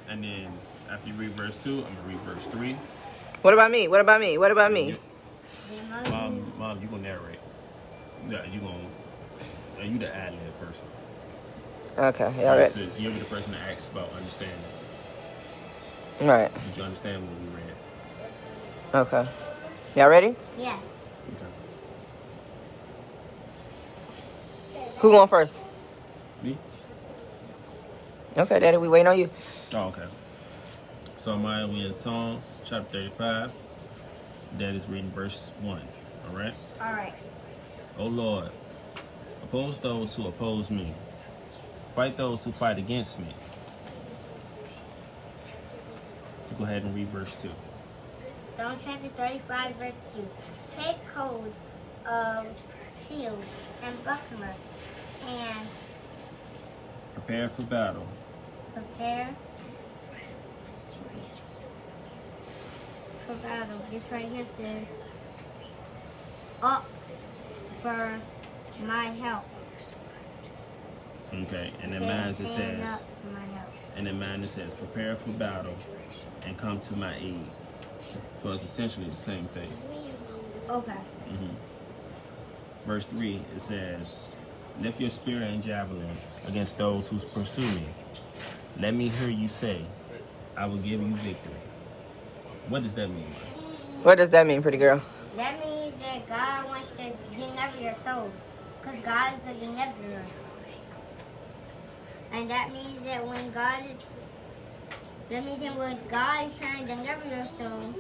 and then after you read verse 2, I'm gonna read verse 3. What about me? What about me? What about me? Mom, you gonna narrate. Yeah, you the ad-lib person. Okay, all right. So you'll be the person that asks about understanding. Right. Did you understand what we read? Okay. Y'all ready? Yeah. Okay. Who going first? Me? Okay, Daddy, we waiting on you. Oh, okay. So we in Psalms chapter 35. That is reading verse 1. All right? All right. O Lord, oppose those who oppose me. Fight those who fight against me. Go ahead and read verse 2. Psalm chapter 35, verse 2. Take hold of shield and buckler and Prepare for battle. prepare for battle. This right here says, up for my help. Okay, and in mine it Stand says, up for my help. and in mine it says, prepare for battle and come to my aid. So it's essentially the same thing. Okay. Verse 3, it says, lift your spear and javelin against those who pursue me. Let me hear you say, I will give you victory. What does that mean? What does that mean, pretty girl? That means that God wants to deliver your soul. Because God is a deliverer. And that means that when God is trying to deliver your soul,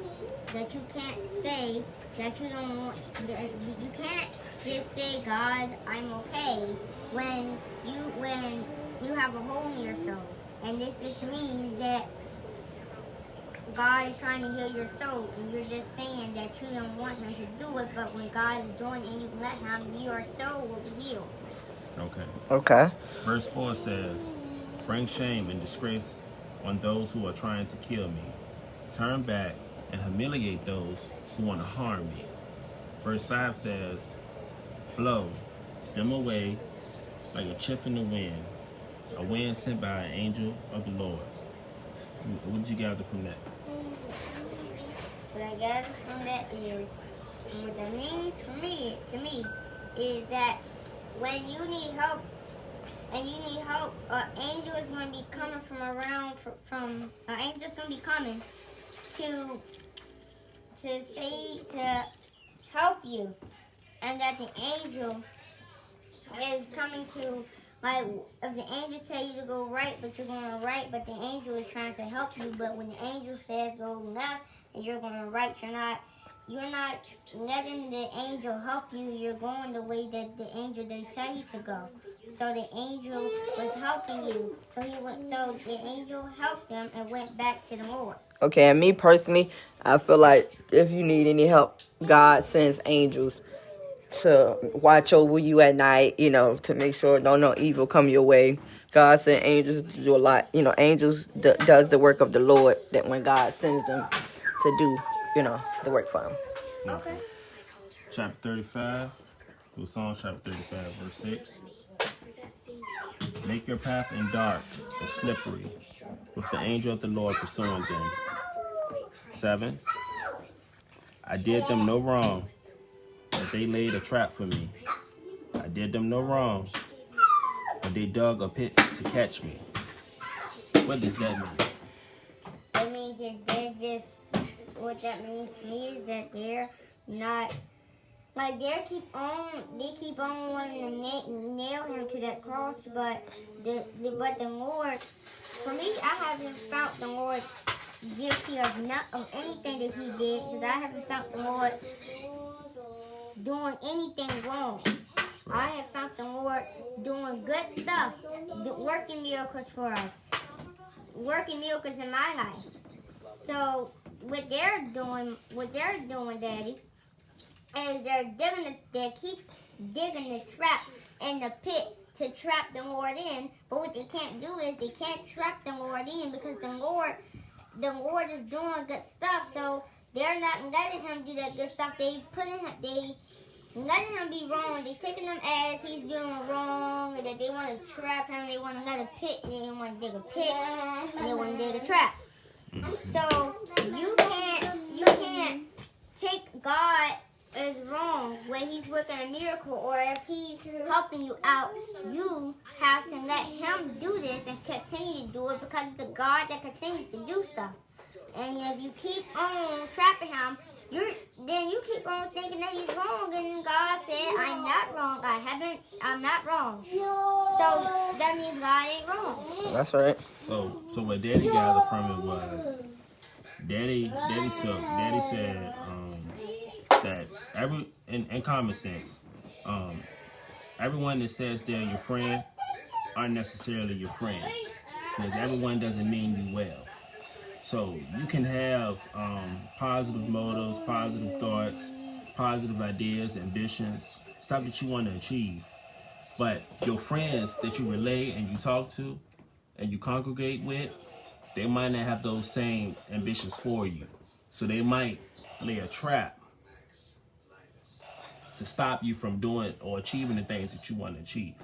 that you can't say that you don't want, you can't just say, God, I'm okay, when you have a hole in your soul. And this just means that God is trying to heal your soul, and you're just saying that you don't want him to do it, but when God is doing it and you let him, your soul will be healed. Okay. Okay. Verse 4 says, bring shame and disgrace on those who are trying to kill me. Turn back and humiliate those who want to harm me. Verse 5 says, blow them away like a chiff in the wind, a wind sent by an angel of the Lord. What did you gather from that? What I gather from that is, and what that means for me, to me, is that when you need help, and you need help, an angel is going to be coming from around, an angel is going to be coming to help you, and that the angel is coming to, like, if the angel tell you to go right, but you're going right, but the angel is trying to help you, but when the angel says go left, and you're going right, you're not letting the angel help you, you're going the way that the angel didn't tell you to go. So the angel was helping you. So the angel helped them and went back to the Lord. Okay, and me personally, I feel like if you need any help, God sends angels to watch over you at night, to make sure no evil come your way. God sent angels to do a lot. Angels does the work of the Lord, that when God sends them to do, the work for him. Okay. Chapter 35, Psalm chapter 35, verse 6. Make your path in dark and slippery, with the angel of the Lord pursuing them. 7. I did them no wrong, but they laid a trap for me. I did them no wrong, but they dug a pit to catch me. What does that mean? It means that they're just, what that means to me is that they're not, like they keep on wanting to nail him to that cross, but the Lord, for me, I haven't found the Lord guilty of anything that he did, because I haven't found the Lord doing anything wrong. I have found the Lord doing good stuff, working miracles for us, working miracles in my life. So what they're doing, Daddy, is they keep digging the trap in the pit to trap the Lord in. But what they can't do is they can't trap the Lord in, because the Lord is doing good stuff. So they're not letting him do that good stuff. They letting him be wrong. They taking him as he's doing wrong, and that they want to trap him. They want to let a pit, and they want to dig a pit, and they want to dig a trap. is wrong, when he's working a miracle, or if he's helping you out, you have to let him do this and continue to do it, because it's the God that continues to do stuff. And if you keep on trapping him, then you keep on thinking that he's wrong, and God said, I'm not wrong. I'm not wrong. So that means God ain't wrong. That's right. So what Daddy gathered from it was, Daddy said that in common sense, everyone that says they're your friend aren't necessarily your friend, because everyone doesn't mean you well. So you can have positive motives, positive thoughts, positive ideas, ambitions, stuff that you want to achieve. But your friends that you relate and you talk to and you congregate with, they might not have those same ambitions for you. So they might lay a trap to stop you from doing or achieving the things that you want to achieve.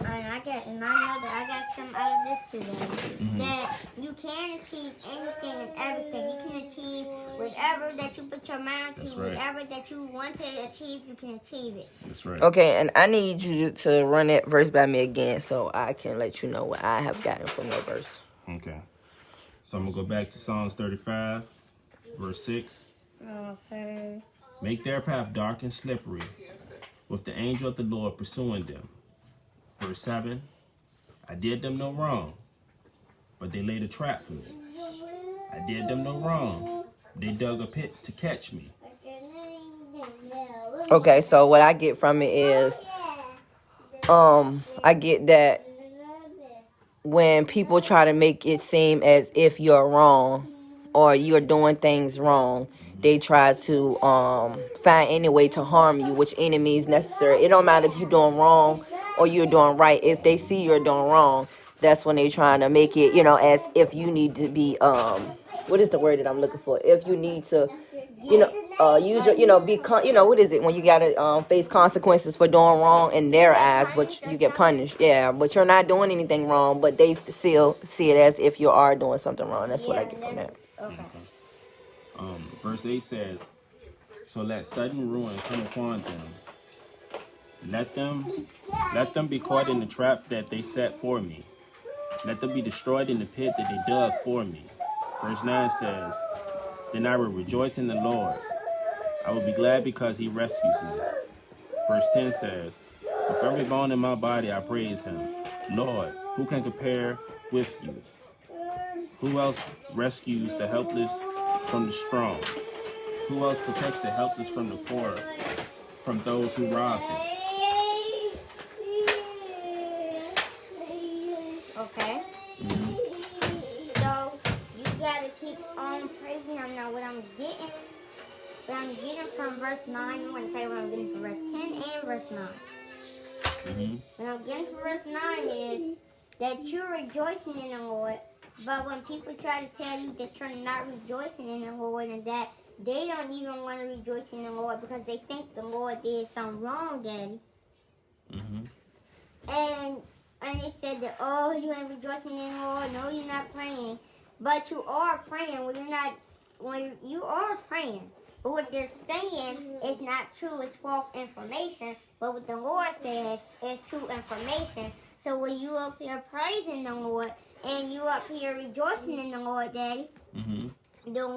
And I know that I got some out of this today. That you can achieve anything and everything. You can achieve whatever that you put your mind to. That's right. Whatever that you want to achieve, you can achieve it. That's right. Okay, and I need you to run that verse by me again so I can let you know what I have gotten from that verse. Okay. So I'm going to go back to Psalms 35, verse 6. Okay. Make their path dark and slippery, with the angel of the Lord pursuing them. Verse 7. I did them no wrong, but they laid a trap for me. I did them no wrong. They dug a pit to catch me. Okay, so what I get from it is, I get that when people try to make it seem as if you're wrong or you're doing things wrong, they try to find any way to harm you, which any means necessary. It don't matter if you're doing wrong or you're doing right. If they see you're doing wrong, that's when they're trying to make it, as if you need to be, what is the word that I'm looking for? If you need to, use your, what is it when you gotta face consequences for doing wrong in their eyes, but you get punished. Yeah, but you're not doing anything wrong, but they still see it as if you are doing something wrong. That's what I get from that. Okay. Verse 8 says, so let sudden ruin come upon them. Let them be caught in the trap that they set for me. Let them be destroyed in the pit that they dug for me. Verse 9 says, then I will rejoice in the Lord. I will be glad because he rescues me. Verse 10 says, with every bone in my body I praise him. Lord, who can compare with you? Who else rescues the helpless from the strong? Who else protects the helpless from the poor, from those who rob them? Okay. So you gotta keep on praising him. Now what I'm getting from verse 9, I'm gonna tell you what I'm getting from verse 10 and verse 9. What I'm getting from verse 9 is that you're rejoicing in the Lord, but when people try to tell you that you're not rejoicing in the Lord and that they don't even want to rejoice in the Lord because they think the Lord did something wrong, Daddy. And they said that, oh, you ain't rejoicing in the Lord. No, you're not praying. But you are praying when you are praying. But what they're saying is not true. It's false information. But what the Lord says is true information. So when you up here praising the Lord and you up here rejoicing in the Lord, Daddy, the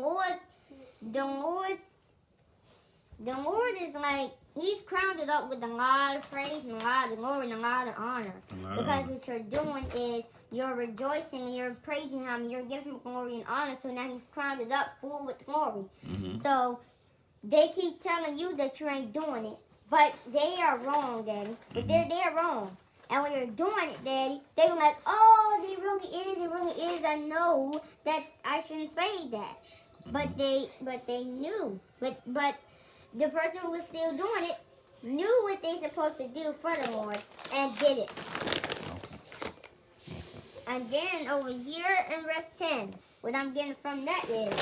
Lord is like, he's crowned it up with a lot of praise and a lot of glory and a lot of honor. Because what you're doing is you're rejoicing, you're praising him, you're giving him glory and honor. So now he's crowned it up full with glory. So they keep telling you that you ain't doing it. But they are wrong, Daddy. But they're wrong. And when you're doing it, Daddy, they were like, oh, it really is. I know that I shouldn't say that. But they knew. But the person who was still doing it knew what they supposed to do for the Lord and did it. And then over here in verse 10, what I'm getting from that is,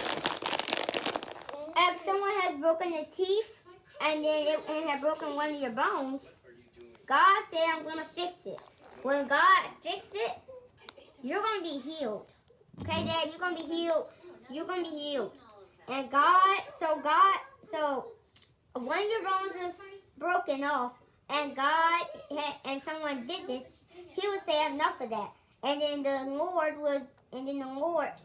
if someone has broken a teeth and then it had broken one of your bones, God said, I'm going to fix it. When God fixed it, you're going to be healed. Okay, Dad? You're going to be healed. You're going to be healed. And one of your bones is broken off, and and someone did this, He would say enough of that, and then the Lord,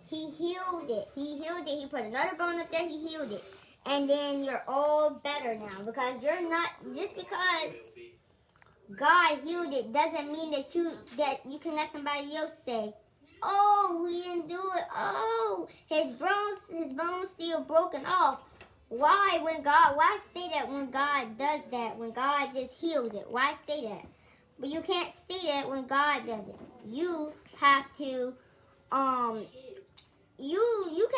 He healed it. He healed it. He put another bone up there. He healed it, and then you're all better now because you're not just because God healed it doesn't mean that you can let somebody else say, "Oh, he didn't do it. Oh, his bones still broken off." Why say that when God does that? When God just heals it, why say that? But you can't say that when God does it. You have to, you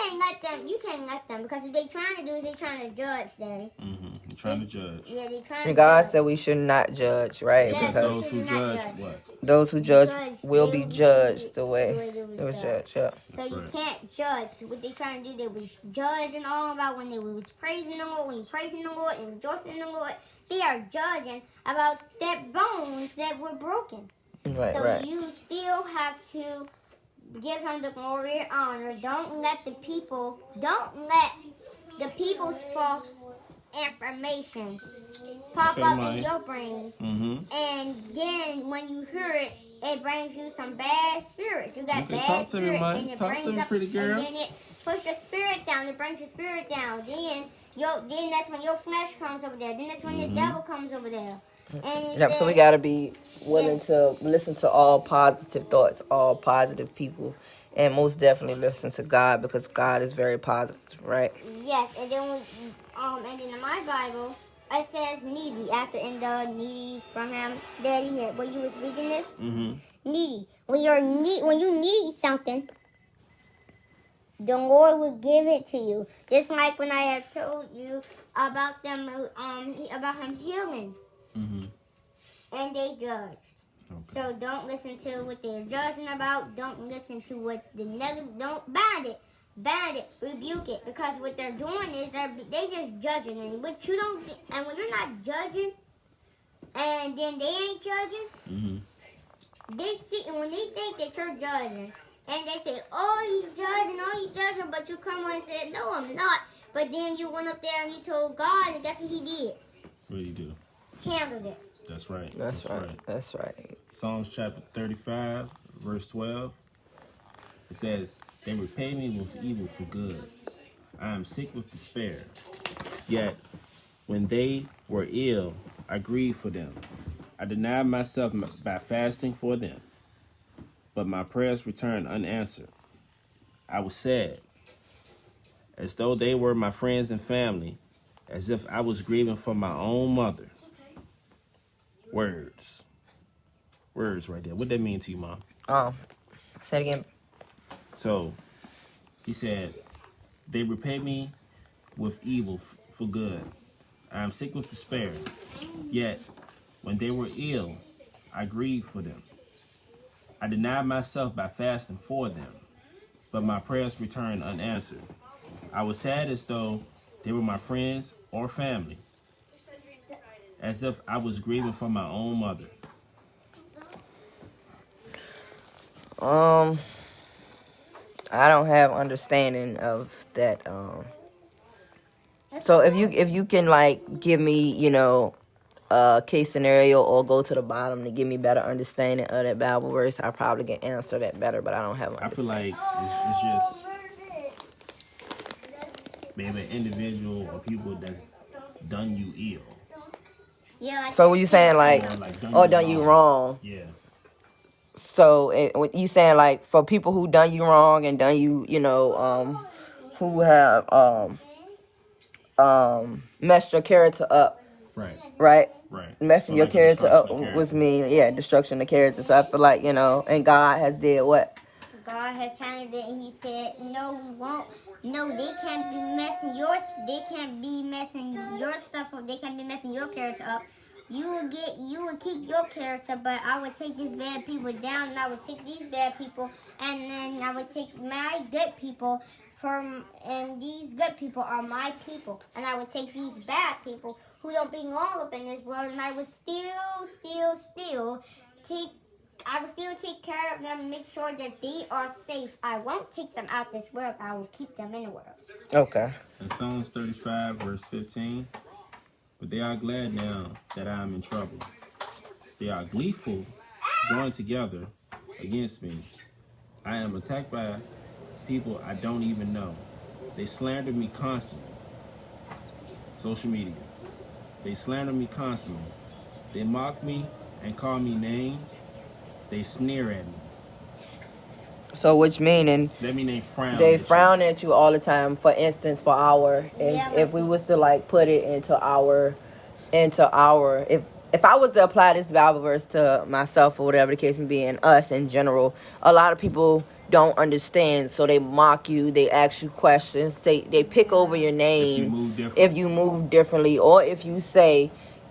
can't let them because what they trying to do is they trying to judge, Daddy. Trying to judge. Yeah, they trying to And God judge. said we should not judge, right? Yes, Because Because those who judge, what? those who judge will be they judged the way they it was judged. Yeah. So That's you right. can't judge. What they trying to do, they was judging all about when they was praising the Lord, when you praising the Lord and rejoicing in the Lord. They are judging about their bones that were broken. Right, So right. you still have to give him the glory and honor. Don't let the people's false information pop Okay, up Maya. in your brain. Mm-hmm. And then when you hear it, it brings you some bad spirits. You got Okay, bad talk to me, spirits, Mike. and it Talk brings to me, up, pretty girl. and then it puts your spirit down. It brings your spirit down. Then that's when your flesh comes over there. Then that's when the devil comes over there. And it Yep, so we says- got to be willing to listen to all positive thoughts, all positive people, and most definitely listen to God because God is very positive, right? Yes, and then in my Bible it says needy after in the needy from him. Daddy, when you was reading this, Mm-hmm. needy. When you need something, the Lord will give it to you. Just like when I have told you about about him healing, Mm-hmm. and they judged. Okay. So don't listen to what they're judging about. Don't listen to what the negative. Don't ban it, rebuke it, because what they're doing is they just judging, and what you don't. And when you're not judging, and then they ain't judging, Mm-hmm. they see, and when they think that you're judging, and they say, "Oh, he's judging," but you come on and say, "No, I'm not." But then you went up there and you told God, and that's what He did. What do you do? Handled it. That's right. That's right. That's right. Psalms chapter 35, verse 12. It says, "They repay me with evil for good. I am sick with despair. Yet, when they were ill, I grieved for them. I denied myself by fasting for them. But my prayers returned unanswered. I was sad, as though they were my friends and family, as if I was grieving for my own mother." Words. Words right there. What that mean to you, Mom? Say it again. So, he said, "They repay me with evil for good. I am sick with despair. Yet, when they were ill, I grieved for them. I denied myself by fasting for them, but my prayers returned unanswered. I was sad as though they were my friends or family, as if I was grieving for my own mother." I don't have understanding of that. So if you can like give me, a case scenario or go to the bottom to give me better understanding of that Bible verse, I probably can answer that better. But I don't have. I feel like it's just maybe an individual or people that's done you ill. Yeah. So what you saying like, Or like done you wrong? Yeah. So what you saying like for people who done you wrong and done you, who have messed your character up, Right. right? Messing your like a character up destruction of was character. mean, destruction of character. So I feel like, and God has did what? God has handled it, and He said, "No, we won't. No, they can't be messing your stuff up. They can't be messing your character up. You will keep your character, but I would take these bad people down, and I would take these bad people, and then I would take my good people and these good people are my people, and I would take these bad people who don't belong up in this world, and I would still take care of them and make sure that they are safe. I won't take them out this world. I will keep them in the world." Okay. In Psalms 35, verse 15, But they are glad now that I am in trouble. They are gleeful, joined together against me. I am attacked by people I don't even know. They slander me constantly. Social media. They slander me constantly. They mock me and call me names. They sneer at me. So which meaning That mean they frown. they at you. frown at you all the time. For instance, for our Yeah. if we was to like put it into our if I was to apply this Bible verse to myself or whatever the case may be, and us in general, a lot of people don't understand, so they mock you, they ask you questions, they pick over your name if you move differently, or if you say,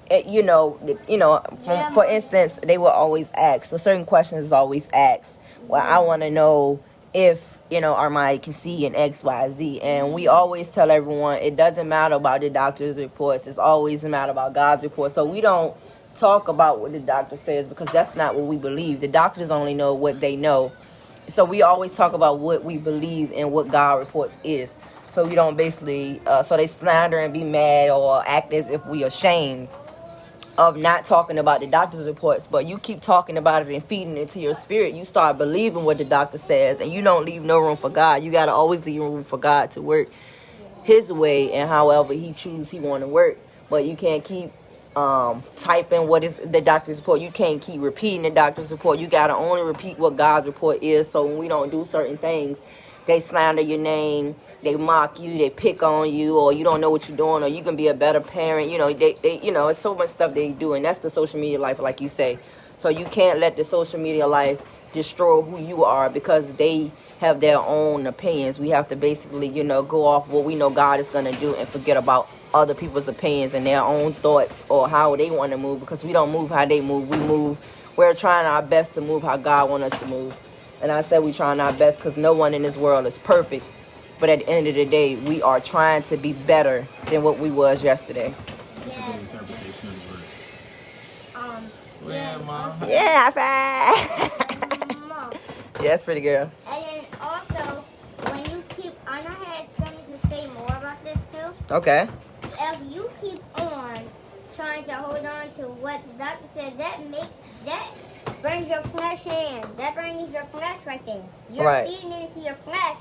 for instance, they will always ask. So certain questions is always asked. Well, I want to know if Armani can see an XYZ, and we always tell everyone it doesn't matter about the doctor's reports. It's always a matter about God's report. So we don't talk about what the doctor says because that's not what we believe. The doctors only know what they know. So we always talk about what we believe and what God reports is. So we don't basically, so they slander and be mad or act as if we are ashamed of not talking about the doctor's reports, but you keep talking about it and feeding it to your spirit. You start believing what the doctor says, and you don't leave no room for God. You got to always leave room for God to work his way and however he want to work. But you can't keep typing what is the doctor's report. You can't keep repeating the doctor's report. You got to only repeat what God's report is. So when we don't do certain things, they slander your name, they mock you, they pick on you, or you don't know what you're doing, or you can be a better parent. They it's so much stuff they do, and that's the social media life, like you say. So you can't let the social media life destroy who you are because they have their own opinions. We have to basically, go off what we know God is going to do and forget about other people's opinions and their own thoughts or how they want to move, because we don't move how they move. We're trying our best to move how God wants us to move. And I said we're trying our best because no one in this world is perfect. But at the end of the day, we are trying to be better than what we was yesterday. That's a good interpretation of the word. Yeah, Mom. Yeah, high Mom. Yes, pretty girl. And then also, when you keep, and I had something to say more about this too. Okay. If you keep on trying to hold on to what the doctor said, that brings your flesh in. That brings your flesh right there. You're Right. feeding into your flesh.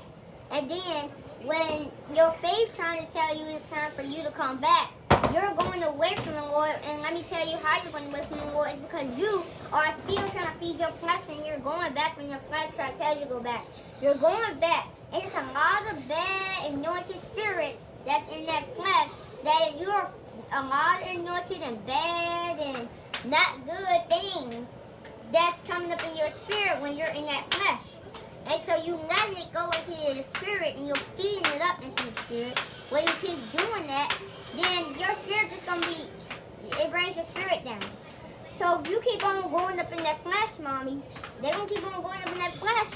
And then when your faith trying to tell you it's time for you to come back, you're going away from the Lord. And let me tell you how you're going away from the Lord. It's because you are still trying to feed your flesh, and you're going back when your flesh tries to tell you to go back. You're going back. And it's a lot of bad anointed spirits that's in that flesh that you're a lot of anointed and bad and not good things that's coming up in your spirit when you're in that flesh. And so you letting it go into your spirit and you're feeding it up into your spirit. When you keep doing that, then your spirit just going to be, it brings your spirit down. So if you keep on going up in that flesh, mommy, they're going to keep on going up in that flesh.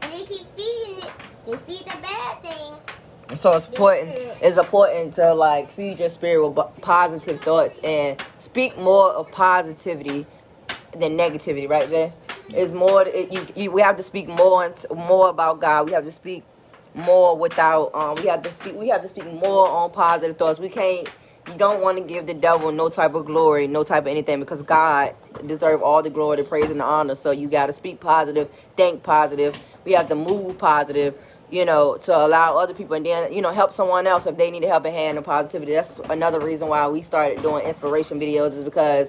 And they keep feeding it. They feed the bad things. So it's important to like feed your spirit with positive thoughts and speak more of positivity than negativity, right there. It's more. We have to speak more about God. We have to speak more without. We have to speak more on positive thoughts. You don't want to give the devil no type of glory, no type of anything, because God deserves all the glory, the praise, and the honor. So you got to speak positive, think positive. We have to move positive, to allow other people, and then, help someone else if they need a helping hand and positivity. That's another reason why we started doing inspiration videos, is because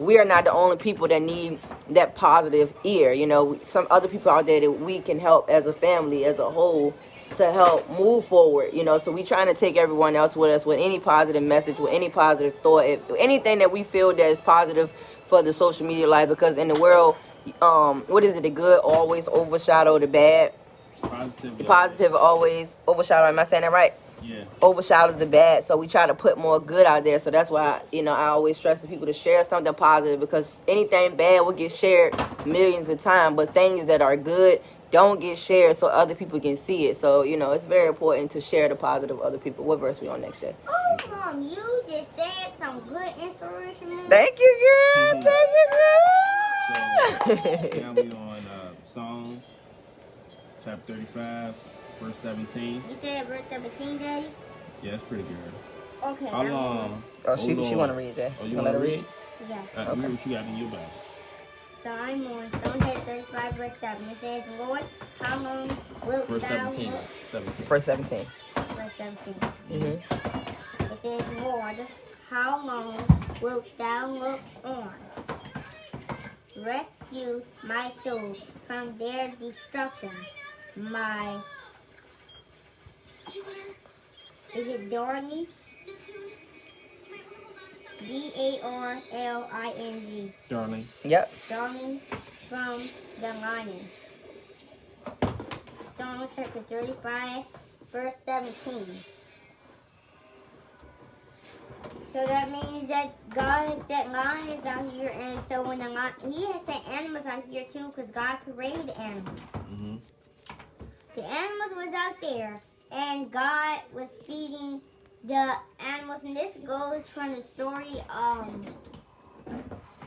we are not the only people that need that positive ear. Some other people out there that we can help as a family, as a whole, to help move forward. So we trying to take everyone else with us with any positive message, with any positive thought, anything that we feel that is positive for the social media life. Because in the world, the good always overshadow the bad. The positive always overshadow. Am I saying that right? Yeah. Overshadows the bad. So we try to put more good out there. So that's why, I always stress to people to share something positive, because anything bad will get shared millions of times, but things that are good don't get shared so other people can see it. So, it's very important to share the positive with other people. What verse we on next year? Oh, Mom, you just said some good inspiration. Thank you, girl. So now we on Psalms, chapter 35, verse 17. You said verse 17, Daddy? Yeah, that's pretty good. Okay. How long? Oh, she Lord. want to read, Jay. Oh, You want to let her read? Yes. Read what you got in your Bible. Psalm 1, Psalm 35, verse 7. It says, Lord, how long wilt Verse thou 17. look? 17. Verse 17. Verse 17. Mm-hmm. It says, Lord, how long wilt thou look on? Rescue my soul from their destruction. My, is it Darling? Darling. Darling. Yep. Darling from the lions. Psalm chapter 35, verse 17. So that means that God has set lions out here, and so when He has set animals out here too, because God created animals. Mm-hmm. The animals was out there, and God was feeding the animals, and this goes from the story.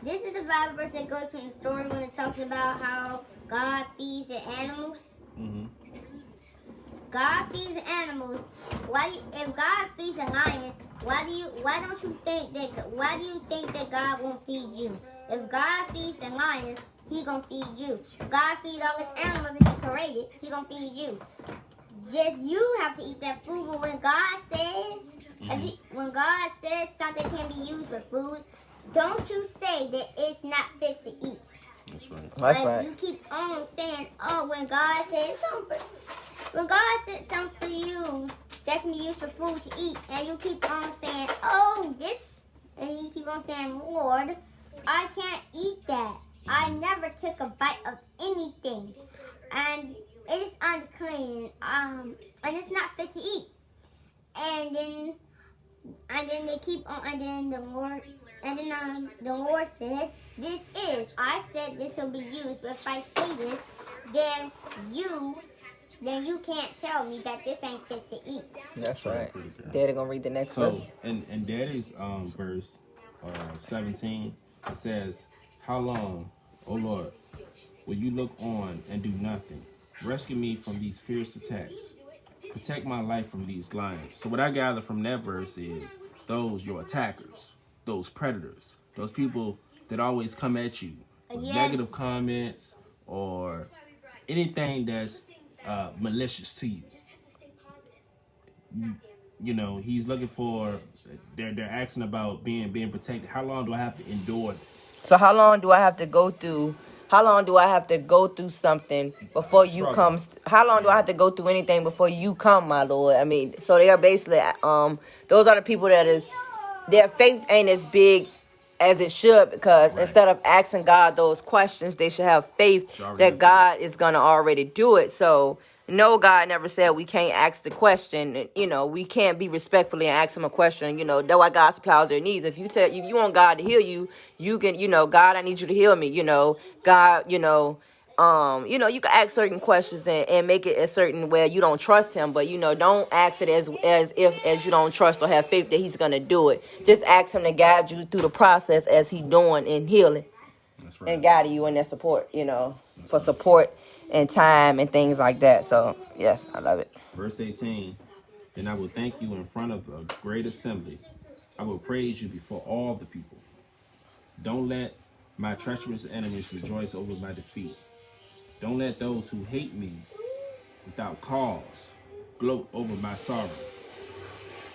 This is the Bible verse that goes from the story when it talks about how God feeds the animals. Mm-hmm. God feeds the animals. If God feeds the lions, why do you think that God won't feed you? If God feeds the lions, He gonna feed you. If God feeds all His animals that He created, He gonna feed you. Just you have to eat that food. But when God says, when God says something can be used for food, don't you say that it's not fit to eat. That's right. That's right. You keep on saying, oh, when God says something. When God said something for you that can be used for food to eat, and you keep on saying, oh, this, and you keep on saying, Lord, I can't eat that. I never took a bite of anything. And it's unclean. And it's not fit to eat. And then they keep on, and then the Lord said, I said this will be used, but if I say this, then you can't tell me that this ain't fit to eat. That's right. Daddy gonna read the next verse. So, in Daddy's verse 17, it says, how long, O Lord, will you look on and do nothing? Rescue me from these fierce attacks. Protect my life from these lions. So what I gather from that verse is those your attackers, those predators, those people that always come at you with negative comments or anything that's malicious to you. You know, he's looking for, they're asking about being protected. How long do I have to endure this? So how long do I have to go through? How long do I have to go through something before you come? How long do I have to go through anything before you come, my Lord? I mean, so they are basically, those are the people their faith ain't as big as it should, because instead of asking God those questions, they should have faith that God is going to already do it. So, no, God never said we can't ask the question. You know, we can't be respectfully and ask him a question. You know, that's why God supplies their needs. If you want God to heal you, you can, God, I need you to heal me. God, you can ask certain questions and make it a certain where you don't trust him, but don't ask it as if you don't trust or have faith that he's gonna do it. Just ask him to guide you through the process as he doing in healing. That's right. And guiding you in that support, for support and time and things like that. So yes, I love it. Verse 18, then I will thank you in front of a great assembly. I will praise you before all the people. Don't let my treacherous enemies rejoice over my defeat. Don't let those who hate me without cause gloat over my sorrow.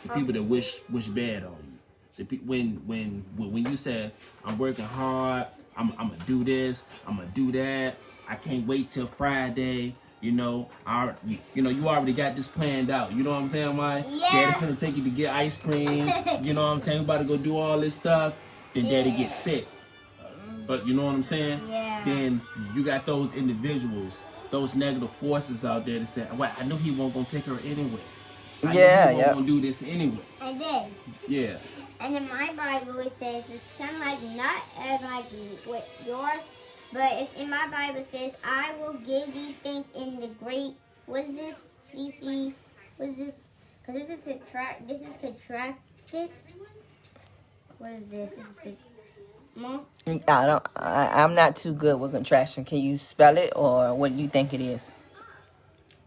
The people that wish bad on you. When you say, I'm working hard, I'm gonna do this, I'm gonna do that, I can't wait till Friday, you already got this planned out. You know what I'm saying, Mike? Yeah. Daddy finna take you to get ice cream. You know what I'm saying? We about to go do all this stuff. Then Daddy gets sick. But you know what I'm saying? Yeah. Then you got those individuals, those negative forces out there that say, well, I knew he wasn't going to take her anyway. I knew he wasn't going to do this anyway. I did. Yeah. And in my Bible it says, it's kind of like, not as like with yours, but in my Bible it says, I will give thee thanks in the great, what is this? CC, what is this? Because this is contracted. What is this? This is Mom? I'm not too good with contraction. Can you spell it, or what do you think it is?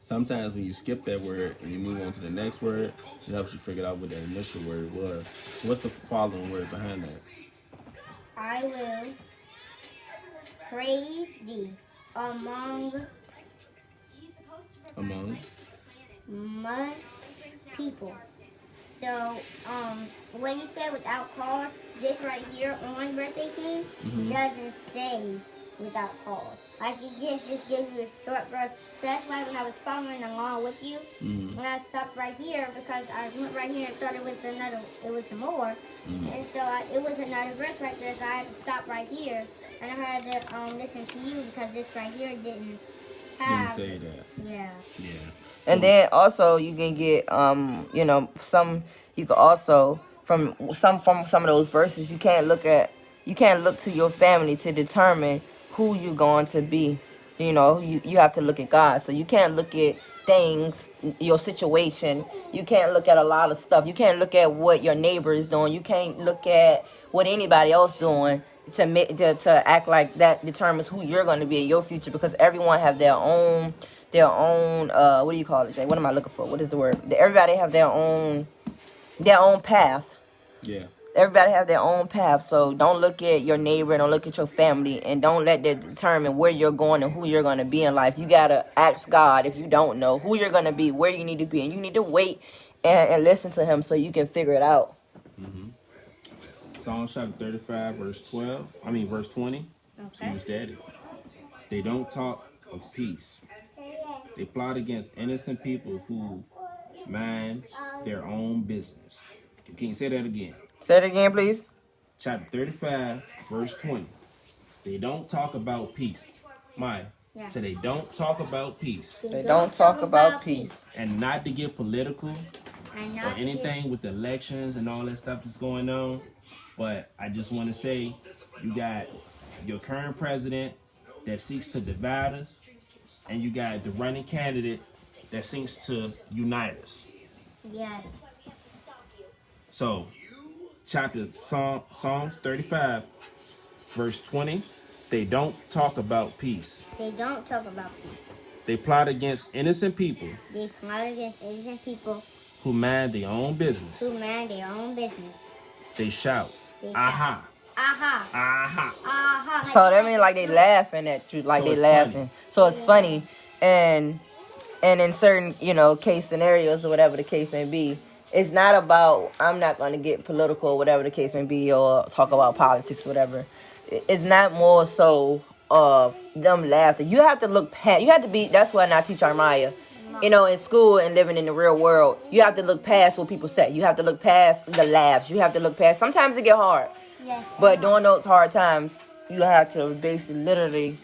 sometimes when you skip that word and you move on to the next word, it helps you figure out what that initial word was. So what's the following word behind that? I will praise thee among much people. So, when you say without cause, this right here on verse 18 doesn't say without cause. Like it just gives you a short verse. So that's why when I was following along with you, when I stopped right here, because I went right here and thought it was some more. And so it was another verse right there, so I had to stop right here. And I had to listen to you because this right here didn't have. Didn't say that. Yeah. Yeah. And then also you can get you can also from some of those verses you can't look to your family to determine who you're going to be. You know, you have to look at God. So you can't look at things, your situation. You can't look at a lot of stuff. You can't look at what your neighbor is doing. You can't look at what anybody else doing to act like that determines who you're going to be in your future, because everyone have their own what do you call it, Jay? What am I looking for? What is the word? Everybody have their own path. Yeah. Everybody have their own path. So don't look at your neighbor, don't look at your family, and don't let that determine where you're going and who you're going to be in life. You got to ask God if you don't know who you're going to be, where you need to be, and you need to wait and listen to him so you can figure it out. Psalms chapter 35, verse 20. Okay. Who's daddy? They don't talk of peace. They plot against innocent people who mind their own business. Can you say that again? Say it again, please. Chapter 35, verse 20. They don't talk about peace. Yeah. So they don't talk about peace. They don't talk about peace. And not to get political And or not anything with the elections and all that stuff that's going on. But I just want to say, you got your current president that seeks to divide us, and you got the running candidate that seeks to unite us. Yes. So, Psalms 35, verse 20, they don't talk about peace. They don't talk about peace. They plot against innocent people They plot against innocent people who mind their own business. who mind their own business. They shout, They shout, aha, aha, aha. aha. So that means like they laughing at you, like So they it's laughing. funny. So it's funny, and in certain case scenarios or whatever the case may be, it's not about, I'm not going to get political or whatever the case may be, or talk about politics or whatever. It's not more so of them laughing. You have to look past. You have to be. That's what I teach Armaya. In school and living in the real world, you have to look past what people say. You have to look past the laughs. You have to look past. Sometimes it get hard. Yes. But during those hard times, you have to basically literally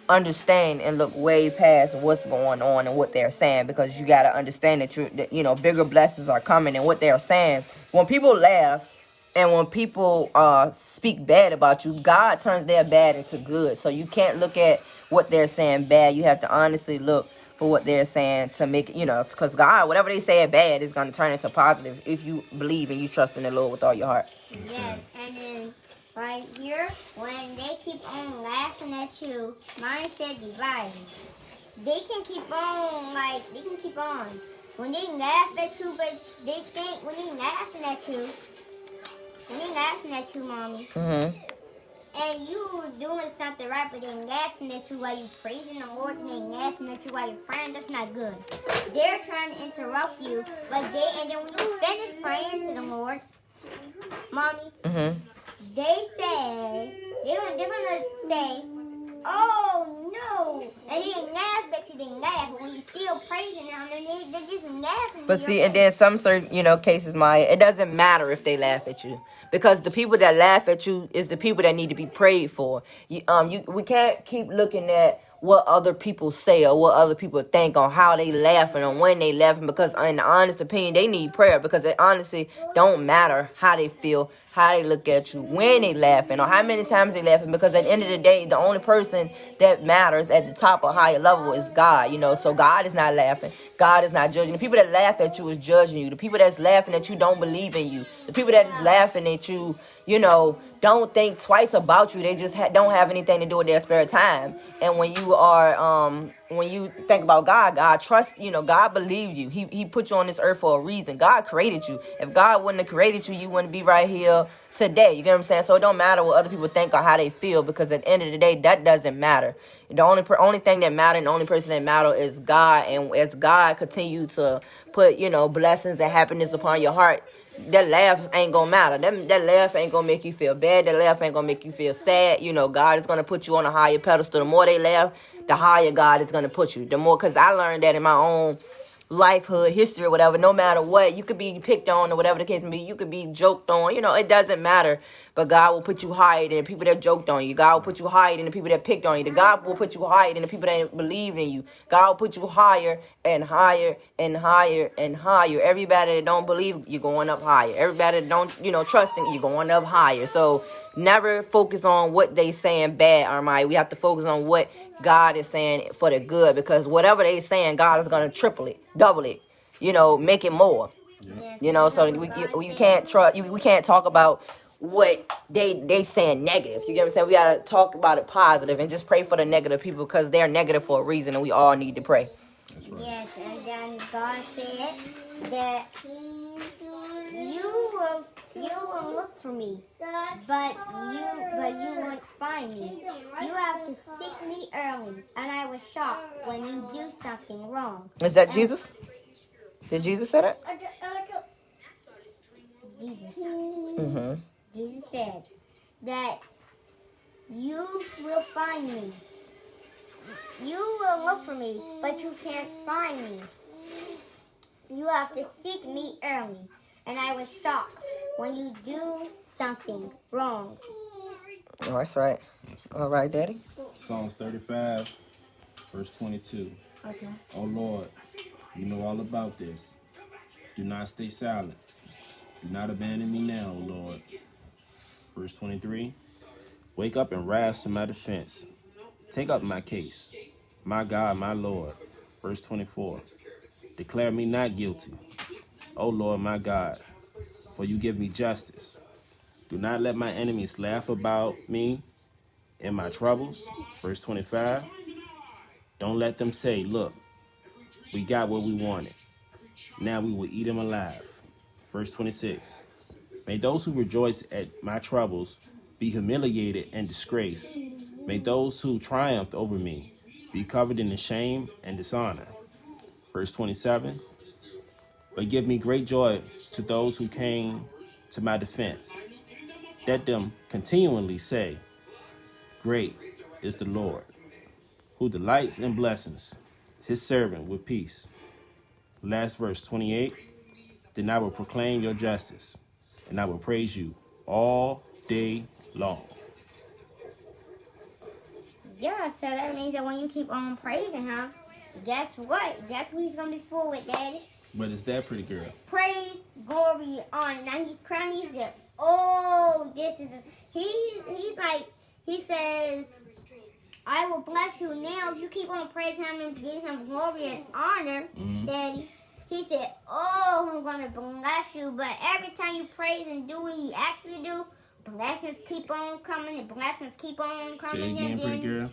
understand and look way past what's going on and what they're saying, because you got to understand that bigger blessings are coming, and what they're saying. When people laugh and when people speak bad about you, God turns their bad into good. So you can't look at what they're saying bad. You have to honestly look for what they're saying to make it, because God, whatever they say bad is going to turn into positive if you believe and you trust in the Lord with all your heart. Yes. And then right here, when they keep on laughing at you, mine said dividing. They can keep on, when they laugh at you, but they think when they laughing at you, mommy, and you doing something right, but they laughing at you while you praising the Lord, and they laughing at you while you're praying, that's not good. They're trying to interrupt you, and then when you finish praying to the Lord, mommy, they're gonna say, oh no, and they laugh at you. They laugh, but when you still praising them, and they're just laughing. But see, and then some certain cases, Maya, it doesn't matter if they laugh at you, because the people that laugh at you is the people that need to be prayed for. We can't keep looking at what other people say or what other people think on how they laughing or when they laughing, because in the honest opinion, they need prayer, because it honestly don't matter how they feel, how they look at you, when they laughing, or how many times they laughing, because at the end of the day, the only person that matters at the top or higher level is God, so God is not laughing. God is not judging. The people that laugh at you is judging you. The people that's laughing at you don't believe in you. The people that is laughing at you, don't think twice about you. They just don't have anything to do with their spare time. And when you are, when you think about God, God trusts, God believed you. He put you on this earth for a reason. God created you. If God wouldn't have created you, you wouldn't be right here today. You get what I'm saying? So it don't matter what other people think or how they feel, because at the end of the day, that doesn't matter. The only thing that matters and the only person that matters is God. And as God continue to put, blessings and happiness upon your heart, that laugh ain't gonna matter. That laugh ain't gonna make you feel bad. That laugh ain't gonna make you feel sad. God is gonna put you on a higher pedestal. The more they laugh, the higher God is gonna put you. The more, because I learned that in my own lifehood history or whatever. No matter what, you could be picked on or whatever the case may be. You could be joked on. It doesn't matter. But God will put you higher than the people that joked on you. God will put you higher than the people that picked on you. God will put you higher than the people that believed in you. God will put you higher and higher and higher and higher. Everybody that don't believe, you're going up higher. Everybody that don't, trust in, you're going up higher. So never focus on what they saying bad, Armaya. We have to focus on what God is saying for the good, because whatever they saying, God is going to triple it, double it, make it more. So we can't trust. We can't talk about what they saying negative. You get what I'm saying? We gotta talk about it positive and just pray for the negative people, because they're negative for a reason, and we all need to pray. That's right. Yes, and then God said that you will look for me, but you won't find me. You have to seek me early, and I was shocked when you do something wrong. Is that Jesus? Did Jesus say that? Jesus. Mm-hmm. Jesus said that you will find me. You will look for me, but you can't find me. You have to seek me early. And I was shocked when you do something wrong. Oh, that's right. All right, Daddy. Psalms 35, verse 22. Okay. Oh Lord, you know all about this. Do not stay silent. Do not abandon me now, O Lord. Verse 23. Wake up and rise to my defense. Take up my case. My God, my Lord. Verse 24. Declare me not guilty, O Lord my God, for you give me justice. Do not let my enemies laugh about me in my troubles. Verse 25. Don't let them say, look, we got what we wanted. Now we will eat him alive. Verse 26. May those who rejoice at my troubles be humiliated and disgraced. May those who triumphed over me be covered in the shame and dishonor. Verse 27. But give me great joy to those who came to my defense. Let them continually say, great is the Lord, who delights in blessings, his servant with peace. Last verse 28. Then I will proclaim your justice, and I will praise you all day long. Yeah, so that means that when you keep on praising him, guess what? Guess what he's going to be full with, Daddy? But is that pretty girl? Praise, glory, honor. Now he's crying, he said, oh, this is, he's like, he says, I will bless you now. If you keep on praising him and giving him glory and honor, Daddy, he said, oh, I'm going to bless you. But every time you praise and do what he actually do, blessings keep on coming and blessings keep on coming. Say it again, pretty girl.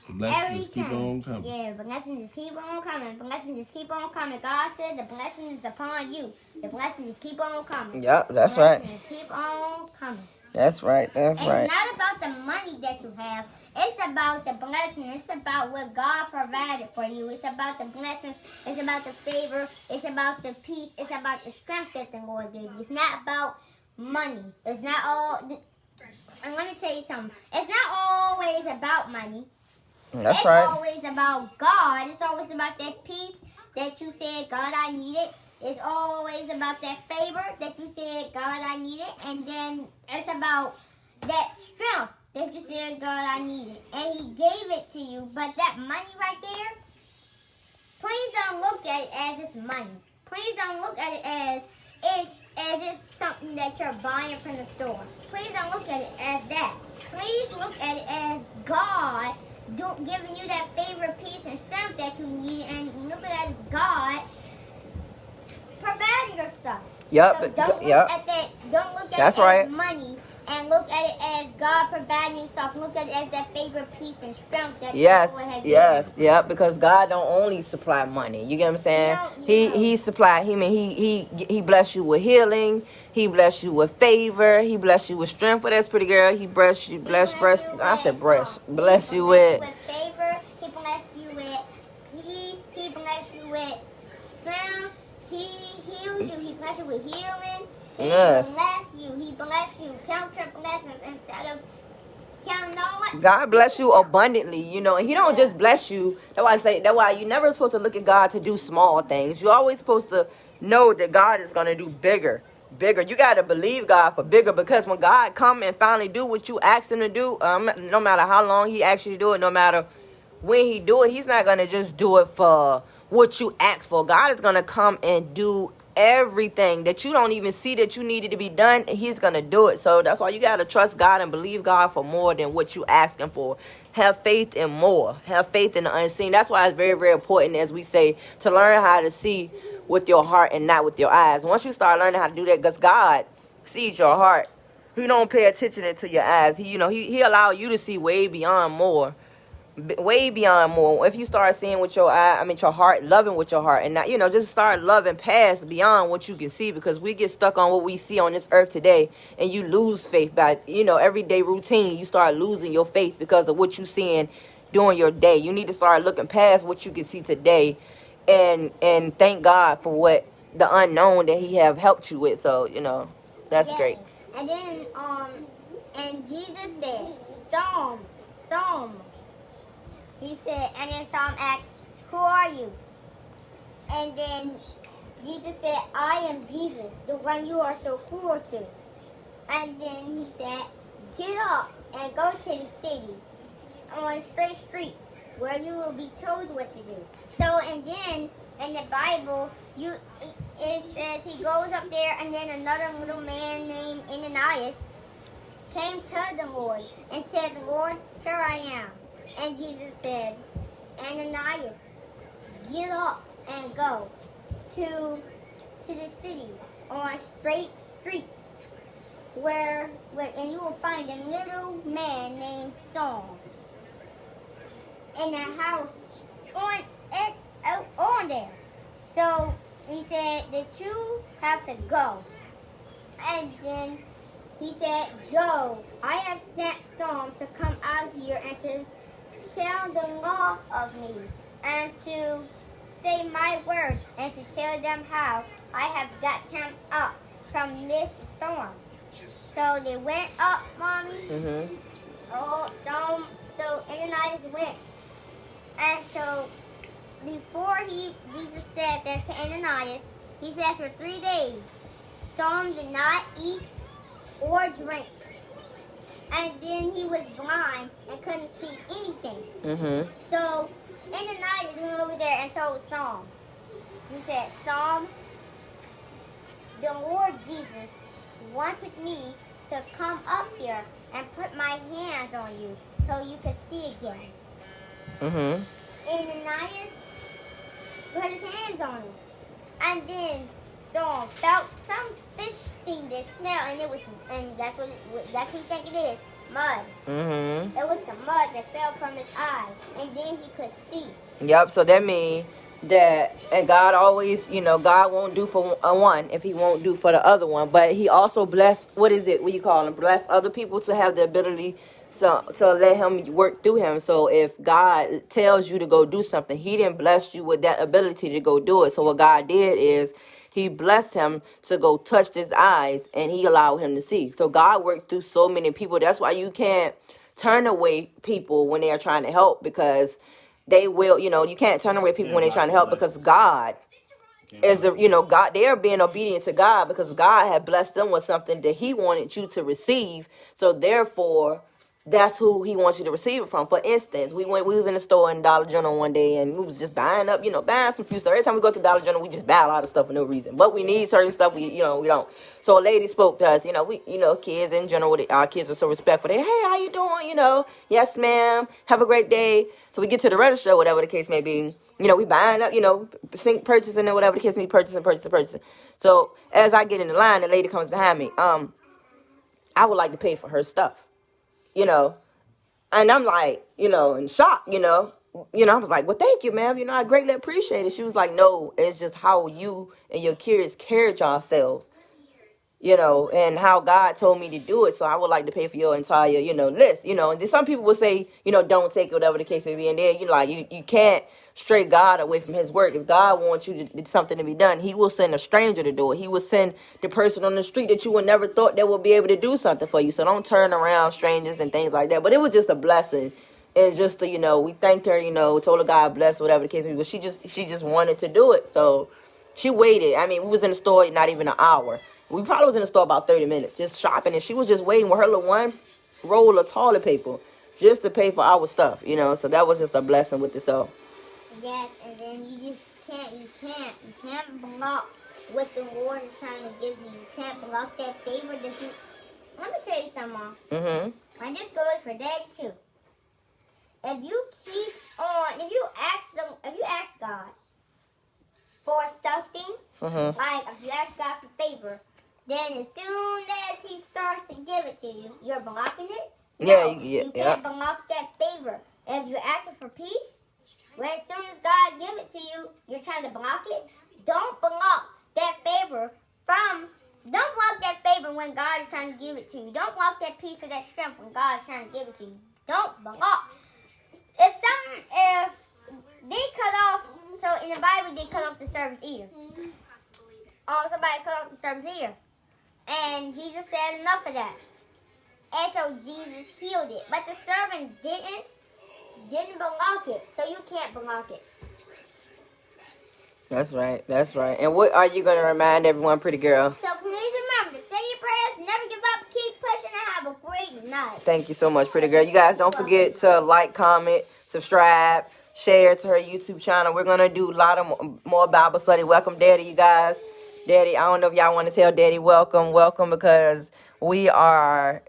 The blessings just keep on coming. Yeah, blessings just keep on coming. Blessings just keep on coming. God said the blessing is upon you. The blessings just keep on coming. Yep, that's right. Just keep on coming. That's right. That's right. It's not about the money that you have. It's about the blessing. It's about what God provided for you. It's about the blessings. It's about the favor. It's about the peace. It's about the strength that the Lord gave you. It's not about money. It's not all. And let me tell you something. It's not always about money. That's right. It's always about God. It's always about that peace that you said, God, I need it. It's always about that favor that you said, God, I need it. And then it's about that strength that you said, God, I need it. And he gave it to you. But that money right there, please don't look at it as it's money. Please don't look at it as it's something that you're buying from the store. Please don't look at it as that. Please look at it as God giving you that favor, peace, and strength that you need. And look at it as God providing your stuff. Yep. So don't look yep. at that. Don't look at That's it right. as money, and and look at it as God providing you stuff. Look at it as that favorite peace and strength that Yes, the Lord has yes, given you. yeah, because God don't only supply money. You get what I'm saying? No, He supply him, and he bless you with healing. He bless you with favor. He bless you with strength. For that's pretty girl. He bless you, bless. I said bless. Bless you with. Favor. He bless you with peace. He bless you with strength. He heals you. He bless you with healing. He Yes. bless you. He bless you. Count your blessings instead of counting all what. God bless you abundantly, you know, and he don't just bless you. That's why you never supposed to look at God to do small things. You're always supposed to know that God is going to do bigger. You got to believe God for bigger, because when God come and finally do what you asked him to do, no matter how long he actually do it, no matter when he do it, he's not going to just do it for what you asked for. God is going to come and do everything that you don't even see that you needed to be done, and he's gonna do it. So that's why you gotta trust God and believe God for more than what you asking for. Have faith in more. Have faith in the unseen. That's why it's very, very important, as we say, to learn how to see with your heart and not with your eyes. Once you start learning how to do that, because God sees your heart, he don't pay attention to your eyes. He allow you to see way beyond more. Way beyond more. If you start seeing with your eye, your heart, loving with your heart, and not, just start loving past beyond what you can see, because we get stuck on what we see on this earth today, and you lose faith by, everyday routine. You start losing your faith because of what you seeing during your day. You need to start looking past what you can see today, and thank God for what the unknown that he have helped you with. So, that's great. And then, and Jesus said, Psalm. He said, and then Psalm asks, who are you? And then Jesus said, I am Jesus, the one you are so cruel to. And then he said, get up and go to the city on straight streets where you will be told what to do. So, and then in the Bible, it says he goes up there, and then another little man named Ananias came to the Lord and said, Lord, here I am. And Jesus said, Ananias, get up and go to the city on straight streets where and you will find a little man named Saul in a house on there. So he said that you have to go. And then he said, go. I have sent Saul to come out here and to tell the law of me, and to say my words, and to tell them how I have got him up from this storm. So they went up, Mommy. Mm-hmm. Oh, so Ananias went. And so before Jesus said that to Ananias, he said for 3 days, Saul did not eat or drink. And then he was blind and couldn't see anything. Mm-hmm. So Ananias went over there and told Saul. He said, Saul, the Lord Jesus wanted me to come up here and put my hands on you so you could see again. Mm-hmm. Ananias put his hands on him. And then Saul felt some fish thing that smell, and that's what you think it is, mud. Mm-hmm. It was some mud that fell from his eyes, and then he could see. Yep. So that means that, and God always, God won't do for one if he won't do for the other one. But he also bless, what you call him? Bless other people to have the ability to let him work through him. So if God tells you to go do something, he didn't bless you with that ability to go do it. So what God did is, he blessed him to go touch his eyes, and he allowed him to see. So God worked through so many people. That's why you can't turn away people when they are trying to help, because they will, you can't turn away people when they're trying to help, because God is, God, they are being obedient to God, because God had blessed them with something that he wanted you to receive. So therefore, that's who he wants you to receive it from. For instance, we was in the store in Dollar General one day, and we was just buying some food. So every time we go to Dollar General, we just buy a lot of stuff for no reason. But we need certain stuff, we don't. So a lady spoke to us, kids in general, our kids are so respectful. They, hey, how you doing? Yes, ma'am. Have a great day. So we get to the register, whatever the case may be. We buying up, purchasing and whatever the case may be, purchasing. So as I get in the line, the lady comes behind me. I would like to pay for her stuff, you know. And I'm like, you know, in shock, you know. I was like, well, thank you, ma'am. You know, I greatly appreciate it. She was like, no, it's just how you and your kids carried yourselves, you know, and how God told me to do it. So I would like to pay for your entire, you know, list, you know. And then some people would say, you know, don't take it, whatever the case may be. And then, you know, like, you can't stray God away from his work. If God wants you to something to be done, he will send a stranger to do it. He will send the person on the street that you would never thought that would be able to do something for you. So don't turn around strangers and things like that. But it was just a blessing. And just to, you know, we thanked her, you know, told her God bless, whatever the case may be. But she just wanted to do it. So she waited. I mean, we was in the store not even an hour. We probably was in the store about 30 minutes just shopping. And she was just waiting with her little one roll of toilet paper just to pay for our stuff, you know. So that was just a blessing with it. So Yes, and then you can't block what the Lord is trying to give you. You can't block that favor that you. Let me tell you something, Mom. Mm-hmm. And this goes for Dad too. If you ask God for something, like if you ask God for favor, then as soon as He starts to give it to you, you're blocking it. No, you can't block that favor. If you're asking for peace, well, as soon as God gives it to you, you're trying to block it. Don't block that favor Don't block that favor when God is trying to give it to you. Don't block that peace or that strength when God is trying to give it to you. Don't block. If they cut off, so in the Bible they cut off the servant's ear. Oh, somebody cut off the servant's ear. And Jesus said enough of that. And so Jesus healed it. But the servant didn't block it. So you can't block it. That's right. And what are you going to remind everyone, pretty girl? So please remember to say your prayers, never give up, keep pushing, and have a great night. Thank you so much, pretty girl. You guys don't forget to like, comment, subscribe, share to her YouTube channel. We're going to do a lot of more Bible study. Welcome, Daddy, you guys. Daddy, I don't know if y'all want to tell Daddy welcome, because we are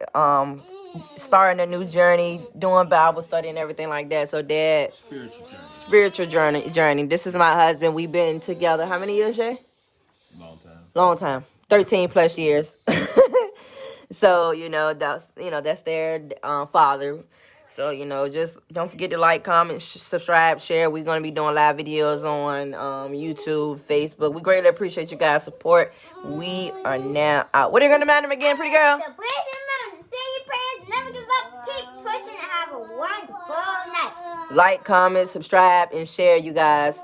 starting a new journey, doing Bible study and everything like that. So, Dad, spiritual journey. This is my husband. We've been together how many years, Jay? Long time. 13 plus years. So, that's their father. So, just don't forget to like, comment, subscribe, share. We're going to be doing live videos on YouTube, Facebook. We greatly appreciate you guys' support. We are now out. What are you going to remind them again, pretty girl? So please remember to say your prayers, never give up, keep pushing, and have a wonderful night. Like, comment, subscribe, and share, you guys.